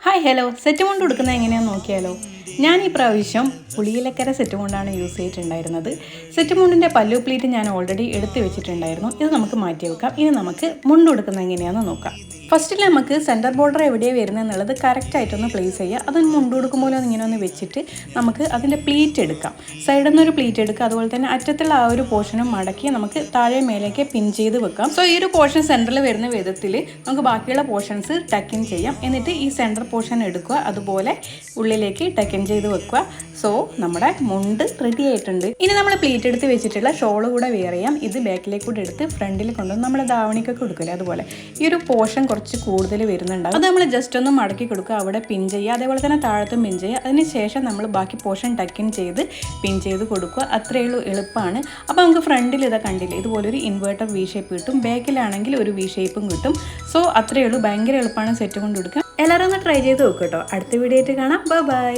Hi hello set മുണ്ട് കൊടുക്കുന്നത് എങ്ങനെയാണെന്ന് നോക്കിയാലോ. ഞാൻ ഈ പ്രാവശ്യം പുളിയിലക്കര സെറ്റ് മുണ്ടാണ് യൂസ് ചെയ്തിട്ടുണ്ടായിരുന്നത്. സെറ്റ് മുണ്ടിൻ്റെ പല്ലു പ്ലീറ്റ് ഞാൻ ഓൾറെഡി എടുത്ത് വെച്ചിട്ടുണ്ടായിരുന്നു. ഇത് നമുക്ക് മാറ്റി വെക്കാം. ഇനി നമുക്ക് മുണ്ട് കൊടുക്കുന്നത് എങ്ങനെയാണെന്ന് നോക്കാം. ഫസ്റ്റിൽ നമുക്ക് സെൻറ്റർ ബോർഡർ എവിടെയാണ് വരുന്നത് എന്നുള്ളത് കറക്റ്റായിട്ടൊന്ന് പ്ലേസ് ചെയ്യുക. അതൊന്ന് മുണ്ട് കൊടുക്കുമ്പോൾ ഇങ്ങനെ ഒന്ന് വെച്ചിട്ട് നമുക്ക് അതിൻ്റെ പ്ലീറ്റ് എടുക്കാം. സൈഡിൽ നിന്നൊരു പ്ലീറ്റ് എടുക്കുക. അതുപോലെ തന്നെ അറ്റത്തുള്ള ആ ഒരു പോർഷനും മടക്കി നമുക്ക് താഴെ മേലേക്ക് പിൻ ചെയ്ത് വെക്കാം. സോ ഈ ഒരു പോർഷൻ സെൻറ്ററിൽ വരുന്ന വിധത്തിൽ നമുക്ക് ബാക്കിയുള്ള പോർഷൻസ് ടക്കിൻ ചെയ്യാം. എന്നിട്ട് ഈ സെൻറ്റർ പോർഷൻ എടുക്കുക, അതുപോലെ ഉള്ളിലേക്ക് ടക്കിൻ ചെയ്ത് വെക്കുക. സോ നമ്മുടെ മുണ്ട് റെഡി ആയിട്ടുണ്ട്. ഇനി നമ്മൾ പ്ലീറ്റ് എടുത്ത് വെച്ചിട്ടുള്ള ഷോള് കൂടെ വെയർ ചെയ്യാം. ഇത് ബാക്കിലേക്ക് കൂടെ എടുത്ത് ഫ്രണ്ടിൽ കൊണ്ടുവന്ന് നമ്മുടെ ധാവണിക്കൊക്കെ കൊടുക്കില്ല, അതുപോലെ ഈ ഒരു പോർഷൻ കുറച്ച് കൂടുതൽ വരുന്നുണ്ടാകും. അത് നമ്മൾ ജസ്റ്റ് ഒന്ന് മടക്കി കൊടുക്കുക, അവിടെ പിൻ ചെയ്യുക. അതേപോലെ തന്നെ താഴത്തും പിൻ ചെയ്യുക. അതിന് ശേഷം നമ്മൾ ബാക്കി പോർഷൻ ടക്കിൻ ചെയ്ത് പിൻ ചെയ്ത് കൊടുക്കുക. അത്രയേ ഉള്ളൂ, എളുപ്പമാണ്. അപ്പോൾ നമുക്ക് ഫ്രണ്ടിൽ ഇതാ കണ്ടില്ലേ, ഇതുപോലൊരു ഇൻവേർട്ടർ വി ഷേപ്പ് കിട്ടും. ബാക്കിലാണെങ്കിൽ ഒരു വി ഷേപ്പും കിട്ടും. സോ അത്രയേ ഉള്ളൂ, ഭയങ്കര എളുപ്പമാണ് സെറ്റ് കൊണ്ട് കൊടുക്കുക. എല്ലാവരും ഒന്ന് ട്രൈ ചെയ്ത് നോക്കുക കേട്ടോ. അടുത്ത വീഡിയോ ആയിട്ട് കാണാം. ബൈ.